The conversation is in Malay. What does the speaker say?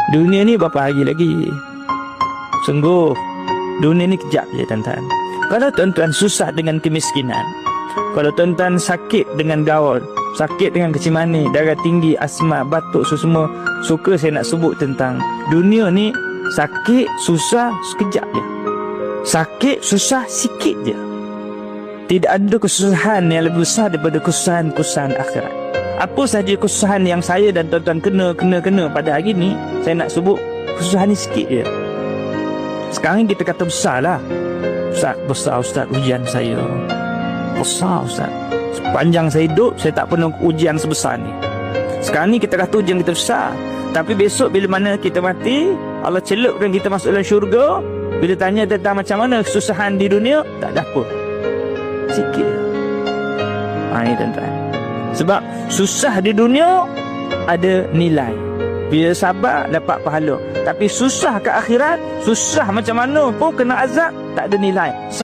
Dunia ni berapa hari lagi? Sungguh, dunia ni kejap je tuan-tuan. Kalau tuan-tuan susah dengan kemiskinan, kalau tuan-tuan sakit dengan gaul, sakit dengan kecil manis, darah tinggi, asma, batuk, semua, suka saya nak sebut tentang dunia ni. Sakit, susah, sekejap je. Sakit, susah, sikit je. Tidak ada kesusahan yang lebih besar daripada kesusahan akhirat. Apa sahaja kesusahan yang saya dan tuan-tuan kena pada hari ni, saya nak sebut kesusahan ni sikit je. Sekarang kita kata besar lah. Besar Ustaz ujian saya. Besar Ustaz. Sepanjang saya hidup, saya tak pernah ujian sebesar ni. Sekarang ni kita kata ujian kita besar. Tapi besok bila mana kita mati, Allah celupkan kita masuk dalam syurga. Bila tanya tentang macam mana kesusahan di dunia, tak ada apa. Sikit. Ini tuan-tuan. Sebab susah di dunia ada nilai. Bila sabar dapat pahala. Tapi susah ke akhirat, susah macam mana pun kena azab, tak ada nilai.